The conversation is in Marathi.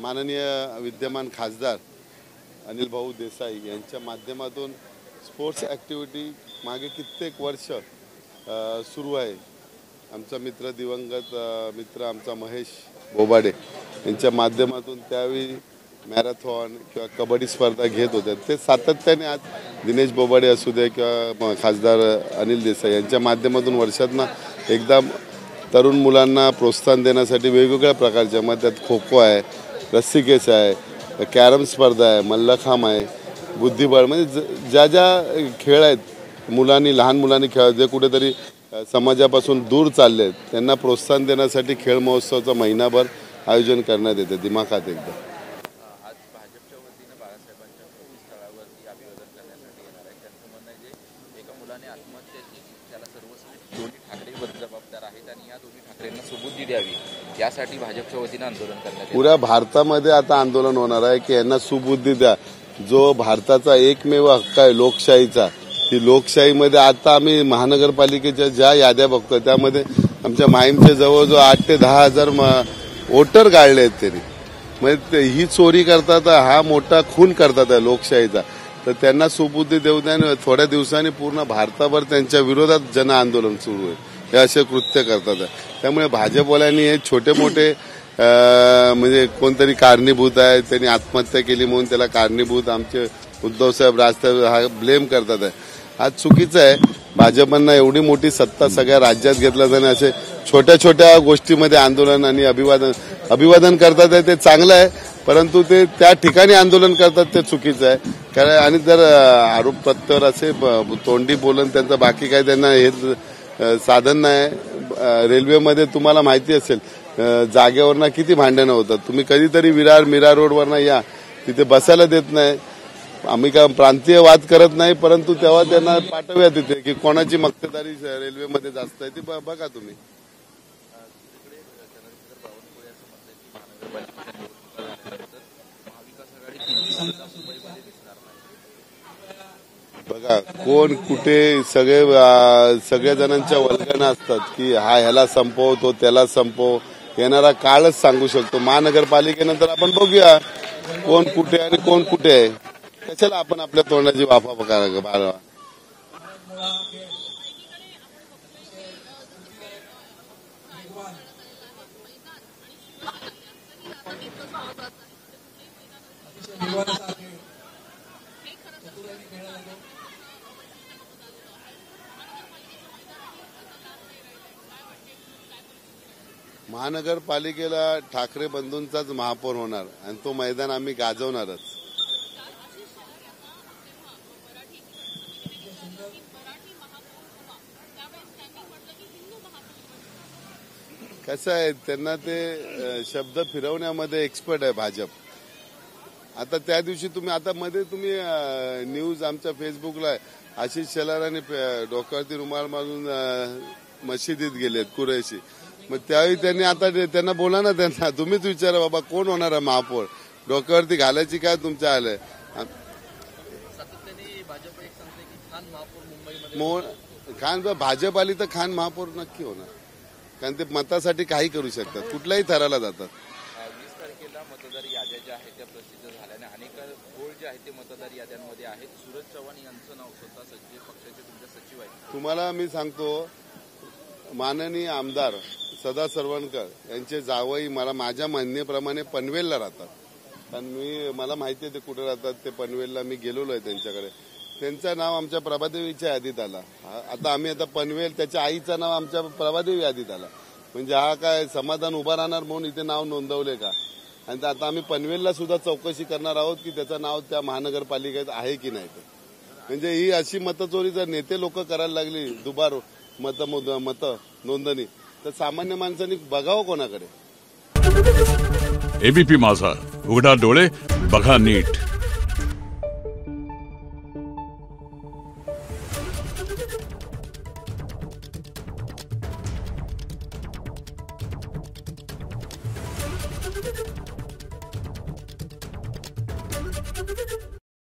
माननीय विद्यमान खासदार अनिल भाऊ देसाई यांच्या माध्यमातून स्पोर्ट्स ॲक्टिव्हिटी मागे कित्येक वर्ष सुरू आहे। आमचा मित्र दिवंगत मित्र आमचा महेश बोबाडे यांच्या माध्यमातून त्यावेळी मॅरेथॉन किंवा कबड्डी स्पर्धा घेत होते। ते सातत्याने आज दिनेश बोबाडे असू दे किंवा खासदार अनिल देसाई यांच्या माध्यमातून वर्षातनं एकदा तरुण मुलांना प्रोत्साहन देण्यासाठी वेगवेगळ्या प्रकारच्या मग त्यात खो खो आहे, रस्सीखेच आहे, कॅरम स्पर्धा आहे, मल्लखांब आहे, बुद्धिबळ, म्हणजे ज्या ज्या खेळ आहेत मुलांनी लहान मुलांनी खेळ जे कुठेतरी समाजापासून दूर चालले आहेत त्यांना प्रोत्साहन देण्यासाठी खेळ महोत्सवाचं महिनाभर आयोजन करण्यात येते। दिमाखात एकदा आज भाजपच्या वतीने बाळासाहेबांच्या स्थळावरती अभिवादन करण्यासाठी येणार आहे। त्यांचं म्हणणं आहे जे एका मुलाने आत्महत्या केली त्याला सर्वस्वी दोन्ही ठाकरे जबाबदार आहेत आणि या दोन्ही ठाकरेंना सुबुद्धी द्यावी यासाठी भाजपच्या वतीने आंदोलन करण्यात पुऱ्या भारतामध्ये आता आंदोलन होणार आहे की यांना सुबुद्धी द्या। जो भारताचा एकमेव हक्क आहे लोकशाहीचा, ती लोकशाहीमध्ये आता आम्ही महानगरपालिकेच्या ज्या याद्या बघतो त्यामध्ये आमच्या माहीमचे जवळजवळ 8 ते 10 हजार वोटर गाळले आहेत त्यांनी। म्हणजे ही चोरी करतात, हा मोठा खून करतात लोकशाहीचा, तर त्यांना सुबुद्धी देऊ द्या। थोड्या दिवसांनी पूर्ण भारताभर त्यांच्या विरोधात जन आंदोलन सुरू आहे, हे असे कृत्य करतात। त्यामुळे भाजपवाल्यांनी हे छोटे मोठे म्हणजे कोणतरी कारणीभूत आहे, त्यांनी आत्महत्या केली म्हणून त्याला कारणीभूत आमचे उद्धवसाहेब राजसाहेब हा ब्लेम करतात आहे। आज चुकीचं आहे। भाजपांना एवढी मोठी सत्ता सगळ्या राज्यात घेतलं जाणं असे छोट्या छोट्या गोष्टीमध्ये आंदोलन आणि अभिवादन करतात आहे ते चांगलं आहे, परंतु ते त्या ठिकाणी आंदोलन करतात ते चुकीचं आहे। कारण आणि जर आरोप प्रत्यारोप असे तोंडी बोलून त्यांचं बाकी काय त्यांना हे साधन नाही। रेल्वेमध्ये तुम्हाला माहिती असेल जागेवरनं किती भांडणं होतात। तुम्ही कधीतरी मीरा रोडवरनं या, तिथे बसायला देत नाही। आम्ही काय प्रांतीय वाद करत नाही, परंतु तेव्हा त्यांना पाठवूया तिथे की कोणाची मक्तेदारी रेल्वेमध्ये जास्त आहे ती बघा तुम्ही। बघा कोण कुठे सगळ्या जणांच्या वल्गना असतात की हा ह्याला संपव तो त्याला संपव, येणारा काळच सांगू शकतो। महानगरपालिकेनंतर आपण बघूया कोण कुठे आणि कोण कुठे आहे। कशाला आपण आपल्या तोंडाची वाफा बाळगा। महानगरपालिकेला ठाकरे बंधूंचाच महापौर होणार आणि तो मैदान आम्ही गाजवणारच। कसं आहे त्यांना ते शब्द फिरवण्यामध्ये एक्सपर्ट आहे भाजप। आता त्या दिवशी तुम्ही आता मध्ये तुम्ही न्यूज आमच्या फेसबुकला आशिष शेलारांनी डोक्यावरती रुमाल मारून मशिदीत गेलेत कुरैशी, मग त्यावेळी त्यांनी आता त्यांना बोला ना, त्यांना तुम्हीच विचारा बाबा कोण होणार आहे महापौर, डोक्यावरती घालायची काय तुमच्या आलंय। खान भाजप आली तर खान महापौर नक्की होणार, कारण ते मतासाठी काही करू शकतात, कुठल्याही थराला जातात। 20 तारखेला मतदार याद्या ज्या आहेत त्या प्रसिद्ध झाल्याने अनेक घोळ जे आहेत ते मतदार याद्यांमध्ये आहेत। सूरज चव्हाण यांचं नाव स्वतः सचिव पक्षाचे तुमच्या सचिव आहेत। तुम्हाला मी सांगतो माननीय आमदार सदा सरवणकर यांचे जावई मला माझ्या म्हणण्याप्रमाणे पनवेलला राहतात, कारण मला माहिती आहे ते कुठे राहतात। ते पनवेलला मी गेलेलो आहे त्यांच्याकडे, त्यांचं नाव आमच्या प्रभादेवीच्या यादीत आला। आता आम्ही आता पनवेल त्याच्या आईचं नाव आमच्या प्रभादेवी यादीत आला, म्हणजे हा काय समाधान उभा राहणार म्हणून इथे नाव नोंदवले का। आणि आता आम्ही पनवेलला सुद्धा चौकशी करणार आहोत की त्याचं नाव त्या महानगरपालिकेत आहे की नाही। म्हणजे ही अशी मतचोरी जर नेते लोक करायला लागली दुबार मत नोंदणी, तर सामान्य माणसांनी बघावं कोणाकडे। एबीपी माझा, उघडा डोळे बघा नीट। Thank you.